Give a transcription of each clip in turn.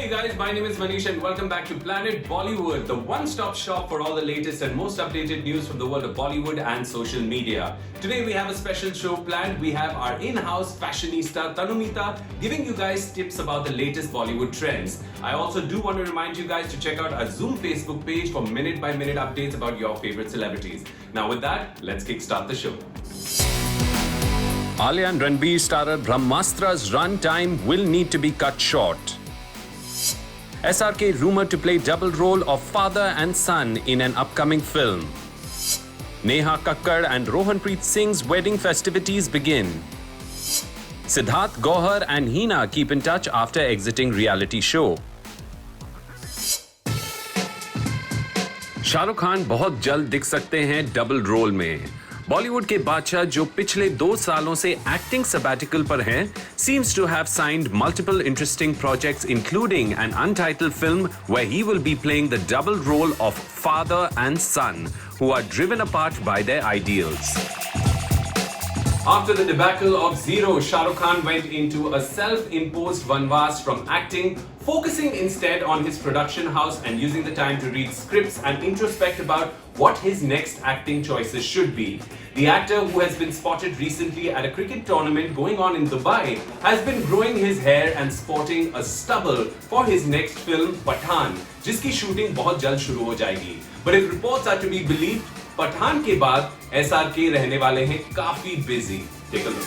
Hey guys, my name is Manish and welcome back to Planet Bollywood, the one-stop shop for all the latest and most updated news from the world of Bollywood and social media. Today we have a special show planned. We have our in-house fashionista Tanumita giving you guys tips about the latest Bollywood trends. I also do want to remind you guys to check out our Zoom Facebook page for minute-by-minute updates about your favorite celebrities. Now with that, let's kickstart the show. Alia and Ranbir starrer Brahmastra's run time will need to be cut short. SRK rumored to play double role of father and son in an upcoming film. Neha Kakkar and Rohanpreet Singh's wedding festivities begin. Siddharth Gauhar and Hina keep in touch after exiting reality show. Shahrukh Khan बहुत जल्द दिख सकते हैं double role में. बॉलीवुड के बादशाह जो पिछले 2 सालों से एक्टिंग सबैटिकल पर हैं, seems to have signed multiple interesting projects including an untitled film where he will be playing the double role of father and son who are driven apart by their ideals. After the debacle of Zero, Shah Rukh Khan went into a self-imposed vanvas from acting, focusing instead on his production house and using the time to read scripts and introspect about what his next acting choices should be. The actor, who has been spotted recently at a cricket tournament going on in Dubai, has been growing his hair and sporting a stubble for his next film Pathaan, जिसकी shooting बहुत जल्द शुरू हो जाएगी. But if reports are to be believed, Pathan के बाद SRK रहने वाले हैं काफी busy. Take a look.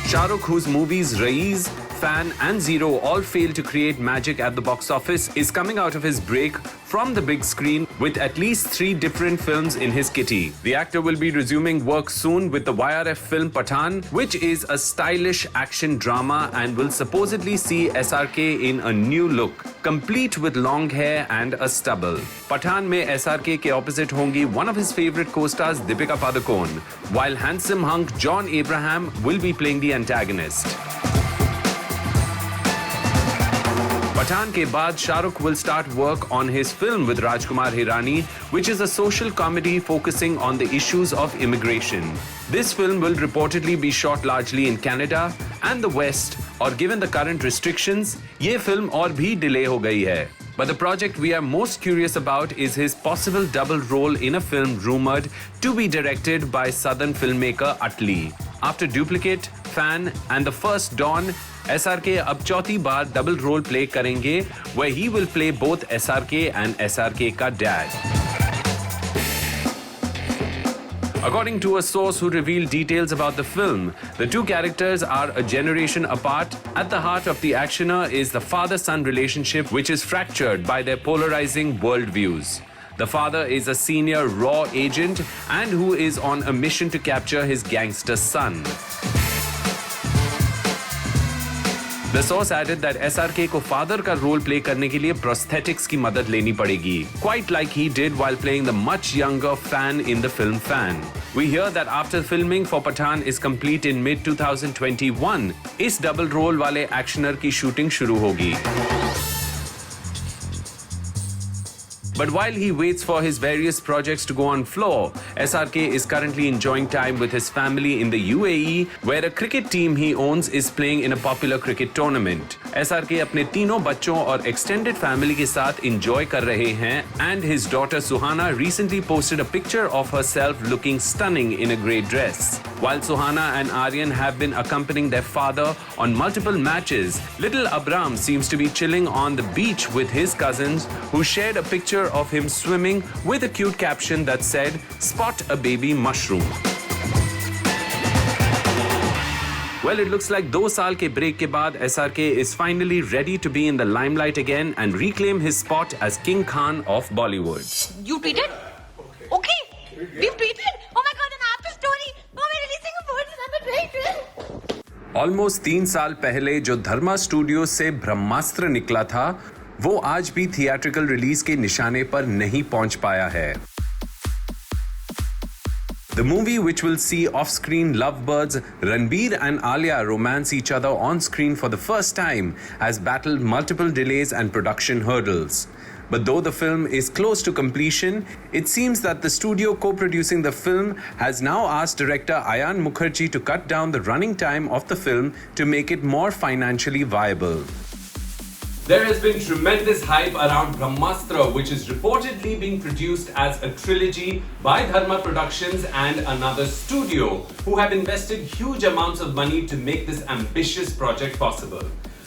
Shah Rukh, whose movies Raees, Fan and Zero all failed to create magic at the box office, is coming out of his break from the big screen with at least 3 different films in his kitty. The actor will be resuming work soon with the YRF film Pathaan, which is a stylish action drama and will supposedly see SRK in a new look, complete with long hair and a stubble. Pathaan में SRK के opposite होंगी one of his favorite co-stars Deepika Padukone, while handsome hunk John Abraham will be playing the antagonist. Pathaan के बाद Shahrukh will start work on his film with Rajkumar Hirani, which is a social comedy focusing on the issues of immigration. This film will reportedly be shot largely in Canada and the West, or given the current restrictions, ये film और भी delay हो गई है. But the project we are most curious about is his possible double role in a film rumored to be directed by southern filmmaker Atli. After Duplicate, Fan and The First Dawn, SRK अब चौथी बार double role play करेंगे, where he will play both SRK and SRK का dad. According to a source who revealed details about the film, the 2 characters are a generation apart. At the heart of the actioner is the father-son relationship, which is fractured by their polarizing worldviews. The father is a senior raw agent and who is on a mission to capture his gangster son. The source added that SRK को father का role play करने के लिए prosthetics की मदद लेनी पड़ेगी, quite like he did while playing the much younger Fan in the film Fan. We hear that after filming for Pathaan is complete in mid-2021, इस double role वाले actioner की shooting शुरू होगी. But while he waits for his various projects to go on floor, SRK is currently enjoying time with his family in the UAE, where a cricket team he owns is playing in a popular cricket tournament. SRK अपने तीनों बच्चों और extended family के साथ enjoy कर रहे हैं, and his daughter Suhana recently posted a picture of herself looking stunning in a grey dress. While Suhana and Aryan have been accompanying their father on multiple matches, little Abram seems to be chilling on the beach with his cousins, who shared a picture of him swimming with a cute caption that said, "Spot a baby mushroom." Well, it looks like 2 साल के break के बाद SRK is finally ready to be in the limelight again and reclaim his spot as King Khan of Bollywood. You tweeted? Okay. We've tweeted? Oh my god, an after story. Oh, we're releasing a word on the trailer. Almost 3 साल पहले जो धर्मा studio से ब्रह्मास्त्र निकला था, वो आज भी theatrical release के निशाने पर नहीं पहुंच पाया है. The movie, which will see off-screen lovebirds Ranbir and Alia romance each other on screen for the first time, has battled multiple delays and production hurdles. But though the film is close to completion, it seems that the studio co-producing the film has now asked director Ayan Mukherjee to cut down the running time of the film to make it more financially viable. There has been tremendous hype around Brahmastra, which is reportedly being produced as a trilogy by Dharma Productions and another studio, who have invested huge amounts of money to make this ambitious project possible.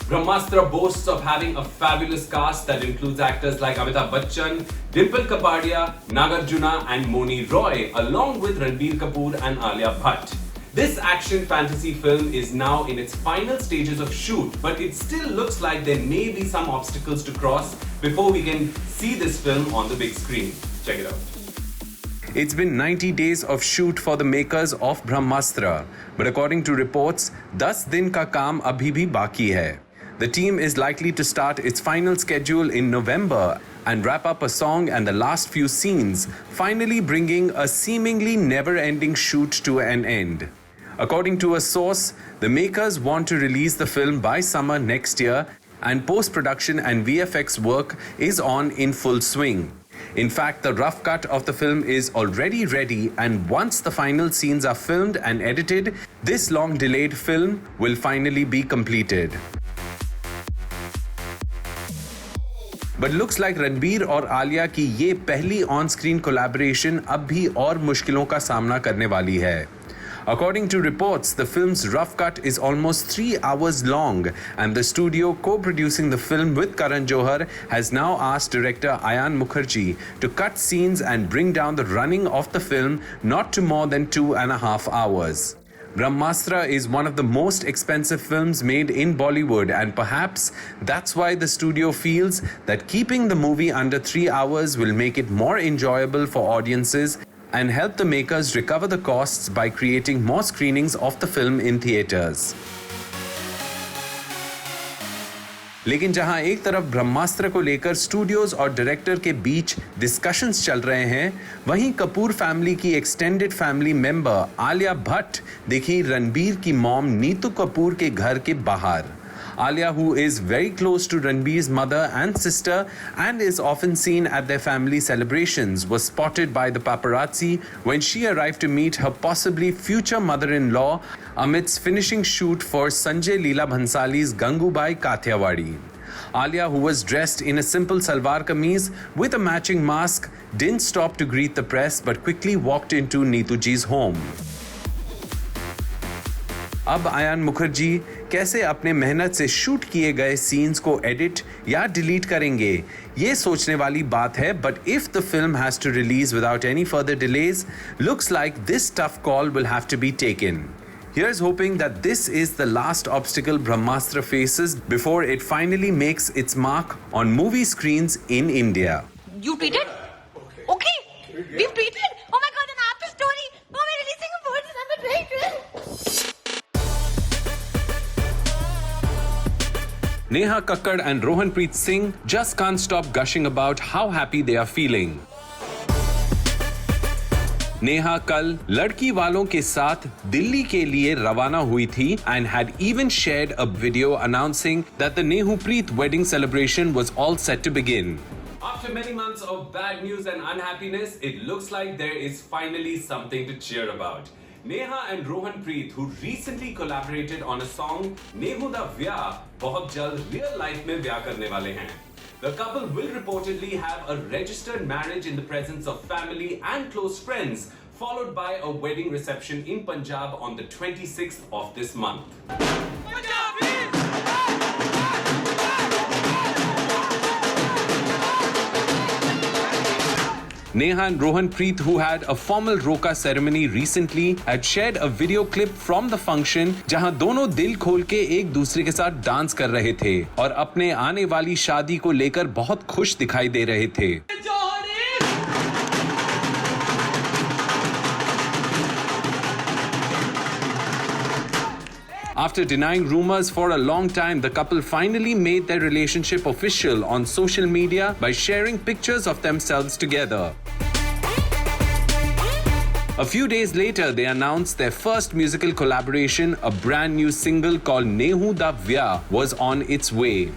Brahmastra boasts of having a fabulous cast that includes actors like Amitabh Bachchan, Dimple Kapadia, Nagarjuna and Moni Roy, along with Ranbir Kapoor and Alia Bhatt. This action fantasy film is now in its final stages of shoot, but it still looks like there may be some obstacles to cross before we can see this film on the big screen. Check it out. It's been 90 days of shoot for the makers of Brahmastra, but according to reports, 10 din ka kaam abhi bhi baki hai. The team is likely to start its final schedule in November and wrap up a song and the last few scenes, finally bringing a seemingly never-ending shoot to an end. According to a source, the makers want to release the film by summer next year, and post-production and VFX work is on in full swing. In fact, the rough cut of the film is already ready, and once the final scenes are filmed and edited, this long-delayed film will finally be completed. But looks like Ranbir और आलिया की ये पहली on-screen collaboration अब भी और मुश्किलों का सामना करने वाली है. According to reports, the film's rough cut is almost 3 hours long, and the studio co-producing the film with Karan Johar has now asked director Ayan Mukherjee to cut scenes and bring down the running of the film not to more than 2.5 hours. Brahmastra is one of the most expensive films made in Bollywood, and perhaps that's why the studio feels that keeping the movie under 3 hours will make it more enjoyable for audiences and help the makers recover the costs by creating more screenings of the film in theaters. लेकिन जहां एक तरफ ब्रह्मास्त्र को लेकर studios और director के बीच discussions चल रहे हैं, वहीं कपूर फैमिली की extended family member Alia Bhatt दिखी रणबीर की मॉम नीतू कपूर के घर के बाहर. Alia, who is very close to Ranbir's mother and sister and is often seen at their family celebrations, was spotted by the paparazzi when she arrived to meet her possibly future mother-in-law amidst finishing shoot for Sanjay Leela Bhansali's Gangubai Kathiawadi. Alia, who was dressed in a simple salwar kameez with a matching mask, didn't stop to greet the press but quickly walked into Neetuji's home. अब आयान मुखर्जी कैसे अपने मेहनत से shoot किए गए scenes को edit या delete करेंगे, ये सोचने वाली बात है. But if the film has to release without any further delays, looks like this tough call will have to be taken. Here's hoping that this is the last obstacle Brahmastra faces before it finally makes its mark on movie screens in India. You tweeted? Okay. We've tweeted? Oh my god, an after story. Oh, we're releasing a word number 12. Neha Kakkar and Rohanpreet Singh just can't stop gushing about how happy they are feeling. Neha कल लड़की वालों के साथ दिल्ली के लिए रवाना हुई थी and had even shared a video announcing that the Nehu-Preet wedding celebration was all set to begin. After many months of bad news and unhappiness, it looks like there is finally something to cheer about. Neha and Rohanpreet, who recently collaborated on a song Nehu Da Vyah, बहुत जल्द real life में ब्याह करने वाले हैं. The couple will reportedly have a registered marriage in the presence of family and close friends, followed by a wedding reception in Punjab on the 26th of this month. Neha and Rohanpreet, who had a formal roka ceremony recently, had shared a video clip from the function जहां दोनों दिल खोल के एक दूसरे के साथ dance कर रहे थे और अपने आने वाली शादी को लेकर बहुत खुश दिखाई दे रहे थे. After denying rumors for a long time, the couple finally made their relationship official on social media by sharing pictures of themselves together. A few days later, they announced their first musical collaboration. A brand new single called Nehu Da Vyah was on its way.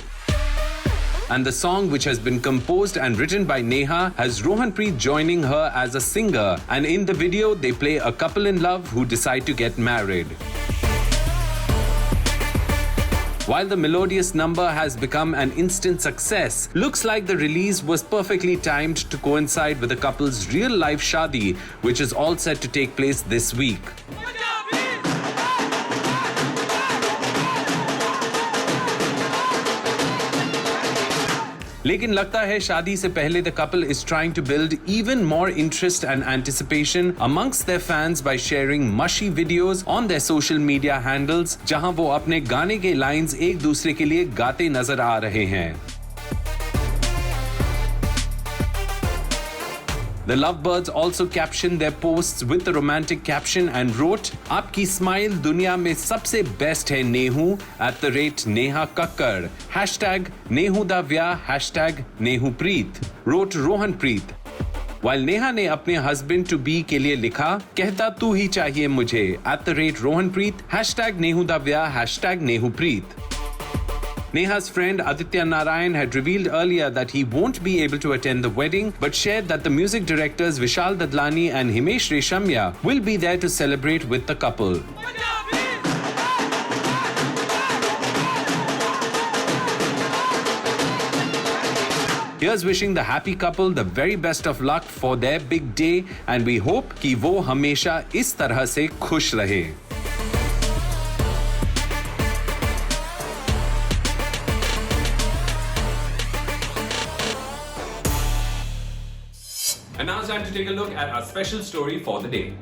And the song, which has been composed and written by Neha, has Rohanpreet joining her as a singer. And in the video, they play a couple in love who decide to get married. While the melodious number has become an instant success, looks like the release was perfectly timed to coincide with the couple's real-life shadi, which is all set to take place this week. लेकिन लगता है शादी से पहले the couple is trying to build even more interest and anticipation amongst their fans by sharing mushy videos on their social media handles, जहां वो अपने गाने के लाइंस एक दूसरे के लिए गाते नजर आ रहे हैं. The lovebirds also captioned their posts with the romantic caption and wrote, "आपकी स्माइल दुनिया में सबसे बेस्ट है Nehu @Neha Kakkar #NehuDavya #NehuPreet," wrote Rohan Preet. While Neha ने अपने husband to be के लिए लिखा, कहता तू ही चाहिए मुझे @RohanPreet #NehuDavya #NehuPreet. Neha's friend Aditya Narayan had revealed earlier that he won't be able to attend the wedding, but shared that the music directors Vishal Dadlani and Himesh Reshamya will be there to celebrate with the couple. Here's wishing the happy couple the very best of luck for their big day, and we hope कि वो हमेशा इस तरह से खुश रहे. And now it's time to take a look at our special story for the day.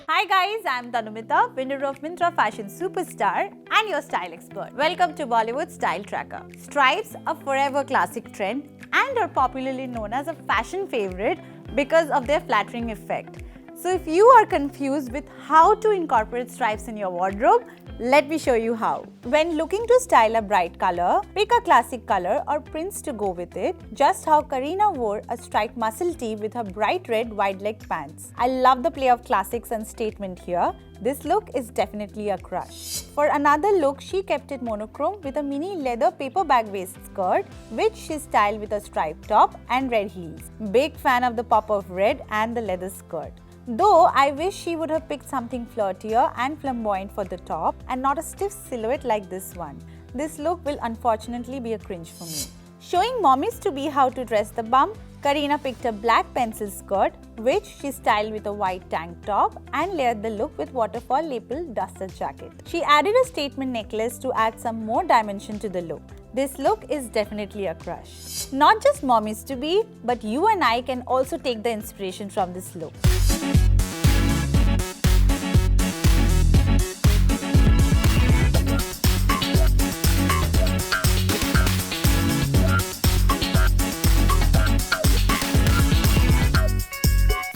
Hi guys, I'm Tanumita, winner of Myntra Fashion Superstar and your style expert. Welcome to Bollywood Style Tracker. Stripes, a forever classic trend and are popularly known as a fashion favorite because of their flattering effect. So if you are confused with how to incorporate stripes in your wardrobe, let me show you how. When looking to style a bright color, pick a classic color or prints to go with it, just how Kareena wore a striped muscle tee with her bright red wide-leg pants. I love the play of classics and statement here. This look is definitely a crush. For another look, she kept it monochrome with a mini leather paper bag waist skirt, which she styled with a striped top and red heels. Big fan of the pop of red and the leather skirt. Though I wish she would have picked something flirtier and flamboyant for the top and not a stiff silhouette like this one. This look will unfortunately be a cringe for me. Showing mommies to be how to dress the bum, Kareena picked a black pencil skirt, which she styled with a white tank top and layered the look with waterfall lapel duster jacket. She added a statement necklace to add some more dimension to the look. This look is definitely a crush. Not just mommies to be, but you and I can also take the inspiration from this look.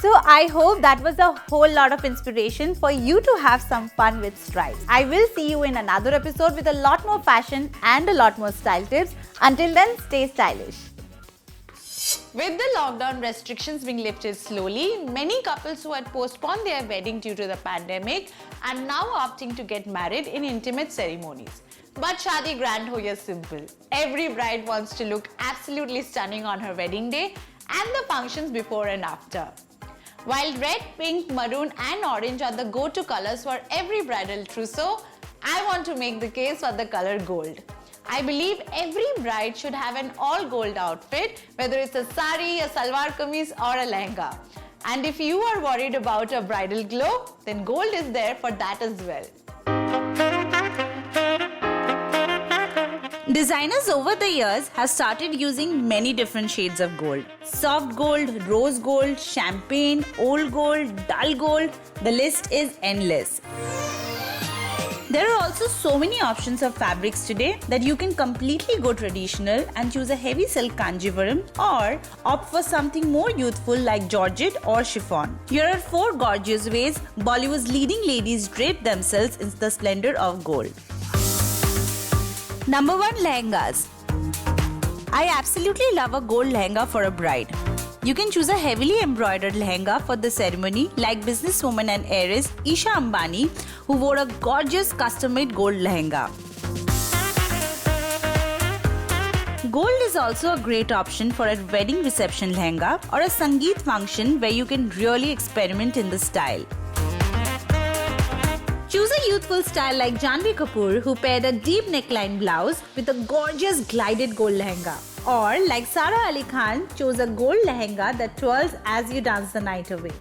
So I hope that was a whole lot of inspiration for you to have some fun with stripes. I will see you in another episode with a lot more fashion and a lot more style tips. Until then, stay stylish. With the lockdown restrictions being lifted slowly, many couples who had postponed their wedding due to the pandemic are now opting to get married in intimate ceremonies. But Shadi Grand ho ya simple. Every bride wants to look absolutely stunning on her wedding day and the functions before and after. While red, pink, maroon and orange are the go-to colors for every bridal trousseau, I want to make the case for the color gold. I believe every bride should have an all-gold outfit, whether it's a sari, a salwar kameez or a lehenga. And if you are worried about a bridal glow, then gold is there for that as well. Designers over the years have started using many different shades of gold. Soft gold, rose gold, champagne, old gold, dull gold. The list is endless. There are also so many options of fabrics today that you can completely go traditional and choose a heavy silk kanjivaram or opt for something more youthful like georgette or chiffon. Here are 4 gorgeous ways Bollywood's leading ladies drape themselves in the splendor of gold. Number 1, lehengas. I absolutely love a gold lehenga for a bride. You can choose a heavily embroidered lehenga for the ceremony like businesswoman and heiress Isha Ambani, who wore a gorgeous custom-made gold lehenga. gold is also a great option for a wedding reception lehenga or a sangeet function where you can really experiment in the style. Choose a youthful style like Janhvi Kapoor, who paired a deep neckline blouse with a gorgeous glided gold lehenga. Or like Sara Ali Khan, chose a gold lehenga that twirls as you dance the night away.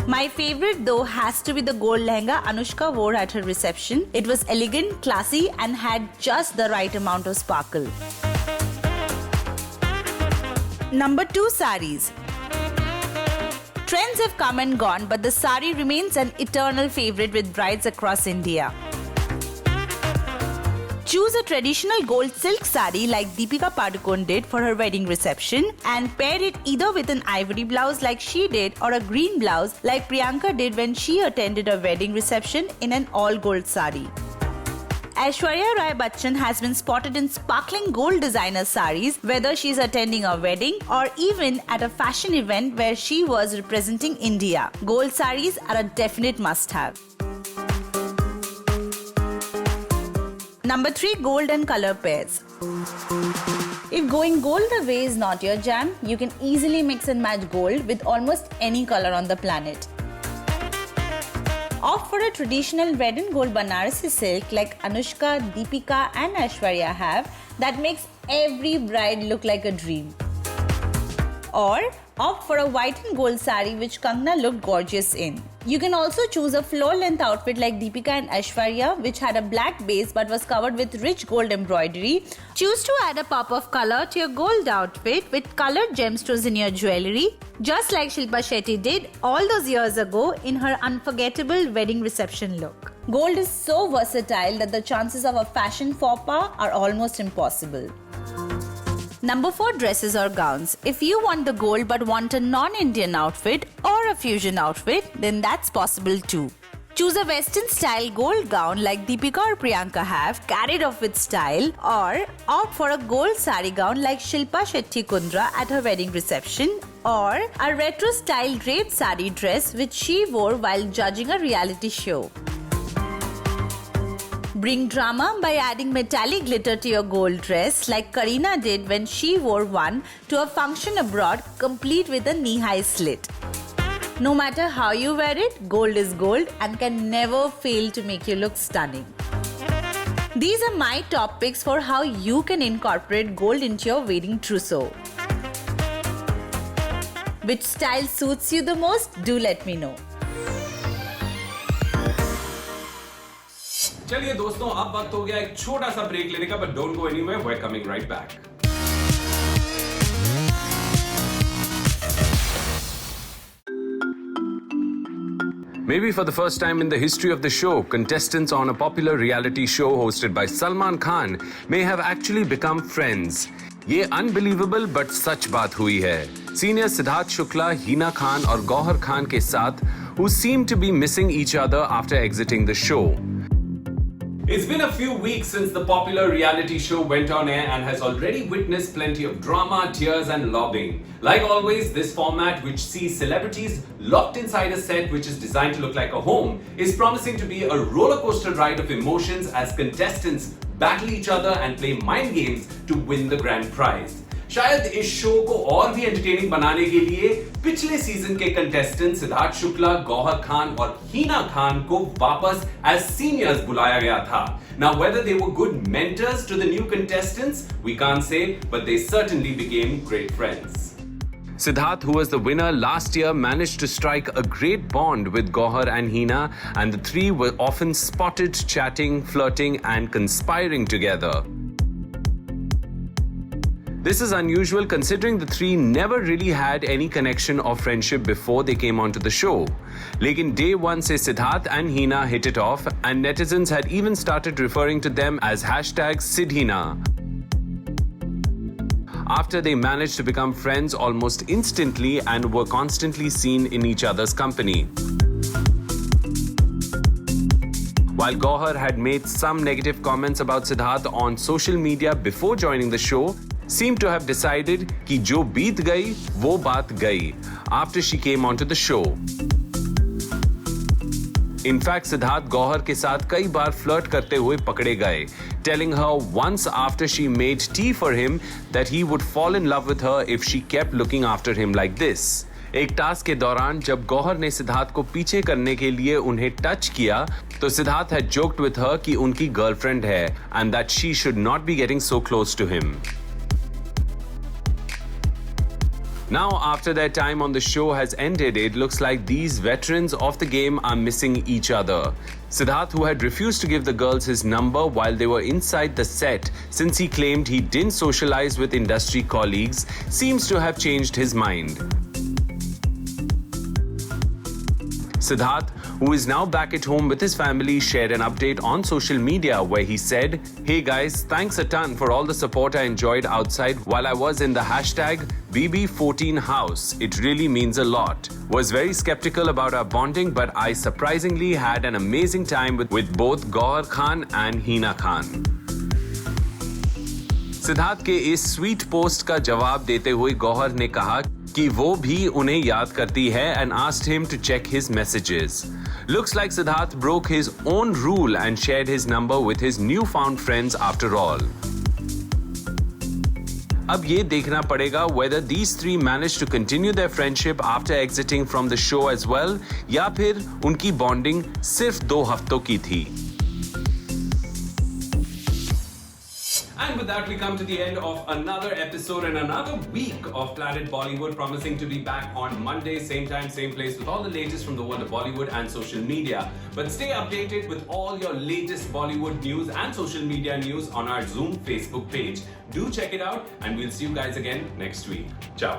My favorite though has to be the gold lehenga Anushka wore at her reception. It was elegant, classy and had just the right amount of sparkle. Number 2, saris. Trends have come and gone, but the sari remains an eternal favorite with brides across India. Choose a traditional gold silk sari like Deepika Padukone did for her wedding reception and pair it either with an ivory blouse like she did or a green blouse like Priyanka did when she attended a wedding reception in an all-gold sari. Aishwarya Rai Bachchan has been spotted in sparkling gold designer saris, whether she's attending a wedding or even at a fashion event where she was representing India. Gold saris are a definite must-have. Number 3, gold and color pairs. If going gold the way is not your jam, you can easily mix and match gold with almost any color on the planet. Opt for a traditional red and gold Banarasi silk like Anushka, Deepika and Aishwarya have that makes every bride look like a dream. Or opt for a white and gold sari which Kangana looked gorgeous in. You can also choose a floor-length outfit like Deepika and Aishwarya, which had a black base but was covered with rich gold embroidery. Choose to add a pop of color to your gold outfit with colored gemstones in your jewelry, just like Shilpa Shetty did all those years ago in her unforgettable wedding reception look. Gold is so versatile that the chances of a fashion faux pas are almost impossible. Number 4, dresses or gowns. If you want the gold but want a non-Indian outfit or a fusion outfit, then that's possible too. Choose a western style gold gown like Deepika or Priyanka have, carried off with style, or opt for a gold sari gown like Shilpa Shetty Kundra at her wedding reception, or a retro style draped sari dress which she wore while judging a reality show. Bring drama by adding metallic glitter to your gold dress like Kareena did when she wore one to a function abroad complete with a knee-high slit. No matter how you wear it, gold is gold and can never fail to make you look stunning. These are my top picks for how you can incorporate gold into your wedding trousseau. Which style suits you the most? Do let me know. चलिए दोस्तों, अब वक्त हो गया एक छोटा सा break लेने का, but don't go anywhere, we're coming right back. Maybe for the first time in the history of the show, contestants on a popular reality show hosted by Salman Khan may have actually become friends. ये unbelievable but सच बात हुई है. Senior Siddharth Shukla, Hina Khan और Gauhar Khan के साथ, who seem to be missing each other after exiting the show. It's been a few weeks since the popular reality show went on air and has already witnessed plenty of drama, tears and lobbying. Like always, this format, which sees celebrities locked inside a set which is designed to look like a home, is promising to be a roller coaster ride of emotions as contestants battle each other and play mind games to win the grand prize. शायद इस show को और भी entertaining बनाने के लिए पिछले season के कंटेस्टेंट सिद्धार्थ शुक्ला, गौहर खान और हीना खान को वापस एज सीनियर्स बुलाया गया था. Now whether they were good mentors to the new contestants, we can't say, but they certainly became great friends. Siddharth, who was the winner last year, managed to strike a great bond with Gauhar and Hina, and the three were often spotted chatting, flirting and conspiring together. This is unusual considering the three never really had any connection or friendship before they came onto the show. Lekin day one se Siddharth and Hina hit it off and netizens had even started referring to them as #SidHina. After they managed to become friends almost instantly and were constantly seen in each other's company. While Gauhar had made some negative comments about Siddharth on social media before joining the show, seemed to have decided कि जो बीत गई वो बात गई after she came onto the show. In fact, Siddharth Gauhar के साथ कई बार फ्लर्ट करते हुए पकड़े गए. telling her once after she made tea for him that he would fall in love with her if she kept looking after him like this. एक task के दौरान जब गौहर ने सिद्धार्थ को पीछे करने के लिए उन्हें टच किया तो Siddharth had joked with her कि उनकी गर्लफ्रेंड है and that she should not be getting so close to him. Now, after their time on the show has ended, it looks like these veterans of the game are missing each other. Siddharth, who had refused to give the girls his number while they were inside the set since he claimed he didn't socialize with industry colleagues, seems to have changed his mind. Siddharth, who is now back at home with his family, shared an update on social media where he said, "Hey guys, thanks a ton for all the support I enjoyed outside while I was in the hashtag BB14house. It really means a lot. Was very skeptical about our bonding, but I surprisingly had an amazing time with both Gauhar Khan and Hina Khan." Siddharth के इस sweet post का जवाब देते हुए गौहर ने कहा कि वो भी उन्हें याद करती है and asked him to check his messages. Looks like Siddharth broke his own rule and shared his number with his newfound friends after all. अब ये देखना पड़ेगा whether these three managed to continue their friendship after exiting from the show as well, या फिर उनकी bonding सिर्फ 2 हफ्तों की थी. And with that, we come to the end of another episode and another week of Planet Bollywood, promising to be back on Monday, same time, same place, with all the latest from the world of Bollywood and social media. But stay updated with all your latest Bollywood news and social media news on our Zoom Facebook page. Do check it out, and we'll see you guys again next week. Ciao.